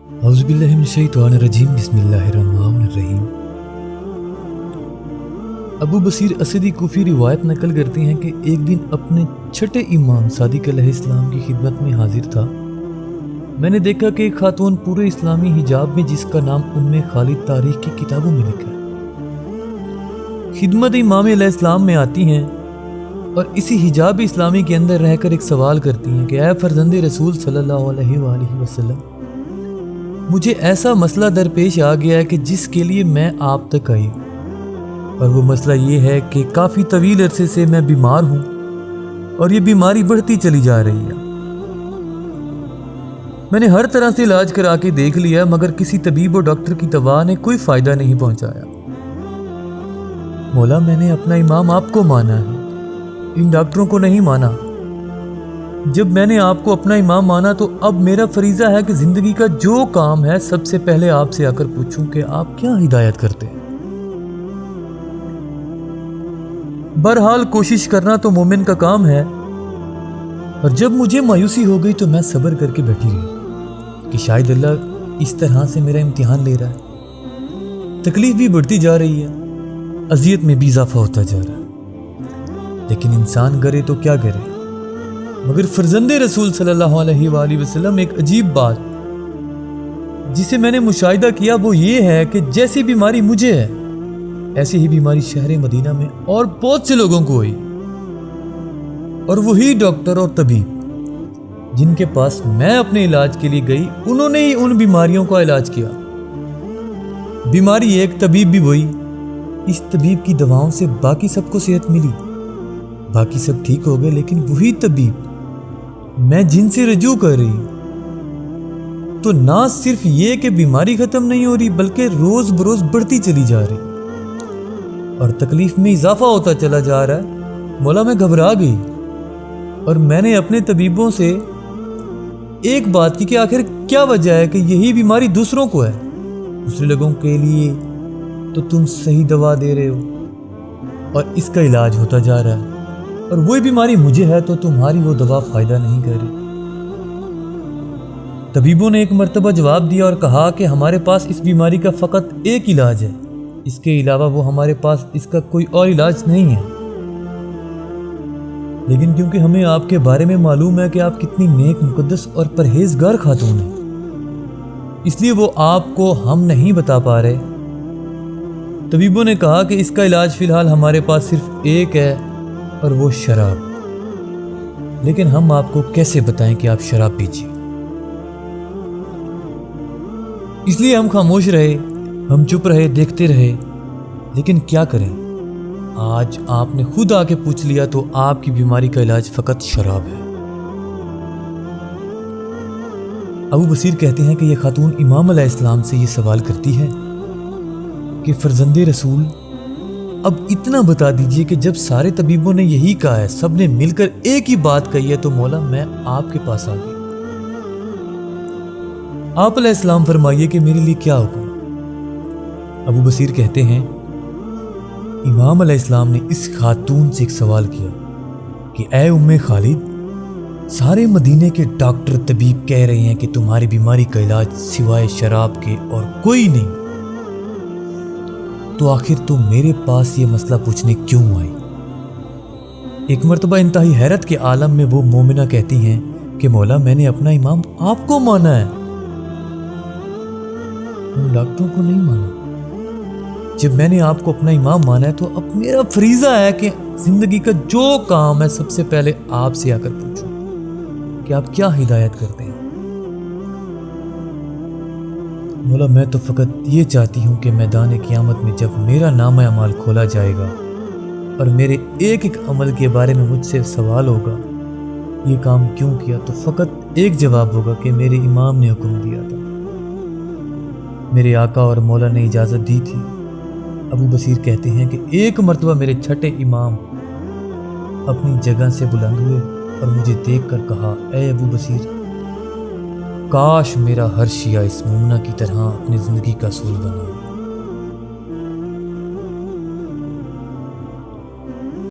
اعوذ باللہ من الشیطان الرجیم بسم اللہ الرحمن الرحیم۔ ابو بصیر اسدی کوفی روایت نقل کرتے ہیں کہ ایک دن اپنے چھٹے امام صادق علیہ السلام کی خدمت میں حاضر تھا۔ میں نے دیکھا کہ ایک خاتون پورے اسلامی حجاب میں، جس کا نام خالد تاریخ کی کتابوں میں لکھا ہے، خدمت امام علیہ السلام میں آتی ہیں اور اسی حجاب اسلامی کے اندر رہ کر ایک سوال کرتی ہیں کہ اے فرزند رسول صلی اللہ علیہ وآلہ وسلم، مجھے ایسا مسئلہ درپیش آ گیا ہے کہ جس کے لیے میں آپ تک آئی ہوں، اور وہ مسئلہ یہ ہے کہ کافی طویل عرصے سے میں بیمار ہوں اور یہ بیماری بڑھتی چلی جا رہی ہے۔ میں نے ہر طرح سے علاج کرا کے دیکھ لیا مگر کسی طبیب و ڈاکٹر کی دوا نے کوئی فائدہ نہیں پہنچایا۔ مولا، میں نے اپنا امام آپ کو مانا ہے، ان ڈاکٹروں کو نہیں مانا۔ جب میں نے آپ کو اپنا امام مانا تو اب میرا فریضہ ہے کہ زندگی کا جو کام ہے سب سے پہلے آپ سے آ کر پوچھوں کہ آپ کیا ہدایت کرتے ہیں۔ بہرحال کوشش کرنا تو مومن کا کام ہے، اور جب مجھے مایوسی ہو گئی تو میں صبر کر کے بیٹھی رہی کہ شاید اللہ اس طرح سے میرا امتحان لے رہا ہے۔ تکلیف بھی بڑھتی جا رہی ہے، اذیت میں بھی اضافہ ہوتا جا رہا ہے، لیکن انسان کرے تو کیا کرے۔ مگر فرزند رسول صلی اللہ علیہ وآلہ وسلم، ایک عجیب بات جسے میں نے مشاہدہ کیا وہ یہ ہے کہ جیسی بیماری مجھے ہے ایسی ہی بیماری شہر مدینہ میں اور بہت سے لوگوں کو ہوئی، اور وہی ڈاکٹر اور طبیب جن کے پاس میں اپنے علاج کے لیے گئی، انہوں نے ہی ان بیماریوں کا علاج کیا۔ بیماری ایک، طبیب بھی وہی۔ اس طبیب کی دواؤں سے باقی سب کو صحت ملی، باقی سب ٹھیک ہو گئے، لیکن وہی طبیب میں جن سے رجوع کر رہی ہوں تو نہ صرف یہ کہ بیماری ختم نہیں ہو رہی بلکہ روز بروز بڑھتی چلی جا رہی اور تکلیف میں اضافہ ہوتا چلا جا رہا ہے۔ مولا، میں گھبرا گئی اور میں نے اپنے طبیبوں سے ایک بات کی کہ آخر کیا وجہ ہے کہ یہی بیماری دوسروں کو ہے، دوسرے لوگوں کے لیے تو تم صحیح دوا دے رہے ہو اور اس کا علاج ہوتا جا رہا ہے، اور وہی بیماری مجھے ہے تو تمہاری وہ دوا فائدہ نہیں کر رہی۔ طبیبوں نے ایک مرتبہ جواب دیا اور کہا کہ ہمارے پاس اس بیماری کا فقط ایک علاج ہے، اس کے علاوہ وہ ہمارے پاس اس کا کوئی اور علاج نہیں ہے۔ لیکن کیونکہ ہمیں آپ کے بارے میں معلوم ہے کہ آپ کتنی نیک، مقدس اور پرہیزگار خاتون ہیں، اس لیے وہ آپ کو ہم نہیں بتا پا رہے۔ طبیبوں نے کہا کہ اس کا علاج فی الحال ہمارے پاس صرف ایک ہے، اور وہ شراب، لیکن ہم آپ کو کیسے بتائیں کہ آپ شراب پیجیے۔ اس لیے ہم خاموش رہے، ہم چپ رہے، دیکھتے رہے، لیکن کیا کریں، آج آپ نے خود آ کے پوچھ لیا تو آپ کی بیماری کا علاج فقط شراب ہے۔ ابو بصیر کہتے ہیں کہ یہ خاتون امام علیہ السلام سے یہ سوال کرتی ہے کہ فرزند رسول، اب اتنا بتا دیجئے کہ جب سارے طبیبوں نے یہی کہا ہے، سب نے مل کر ایک ہی بات کہی ہے، تو مولا میں آپ کے پاس آ گئی، آپ علیہ السلام فرمائیے کہ میرے لیے کیا حکم۔ ابو بصیر کہتے ہیں امام علیہ السلام نے اس خاتون سے ایک سوال کیا کہ اے خالد، سارے مدینے کے ڈاکٹر طبیب کہہ رہے ہیں کہ تمہاری بیماری کا علاج سوائے شراب کے اور کوئی نہیں، تو آخر تم میرے پاس یہ مسئلہ پوچھنے کیوں آئی؟ ایک مرتبہ انتہائی حیرت کے عالم میں وہ مومنہ کہتی ہیں کہ مولا، میں نے اپنا امام آپ کو مانا ہے، ان ڈاکٹروں کو نہیں مانا۔ جب میں نے آپ کو اپنا امام مانا ہے تو اب میرا فریضہ ہے کہ زندگی کا جو کام ہے سب سے پہلے آپ سے آ کر پوچھوں کہ آپ کیا ہدایت کرتے ہیں۔ مولا، میں تو فقط یہ چاہتی ہوں کہ میدان قیامت میں جب میرا نامہ اعمال کھولا جائے گا اور میرے ایک ایک عمل کے بارے میں مجھ سے سوال ہوگا، یہ کام کیوں کیا، تو فقط ایک جواب ہوگا کہ میرے امام نے حکم دیا تھا، میرے آقا اور مولا نے اجازت دی تھی۔ ابو بصیر کہتے ہیں کہ ایک مرتبہ میرے چھٹے امام اپنی جگہ سے بلند ہوئے اور مجھے دیکھ کر کہا، اے ابو بصیر، کاش میرا ہر شیعہ اس مومنہ کی طرح اپنی زندگی کا اصول بنا۔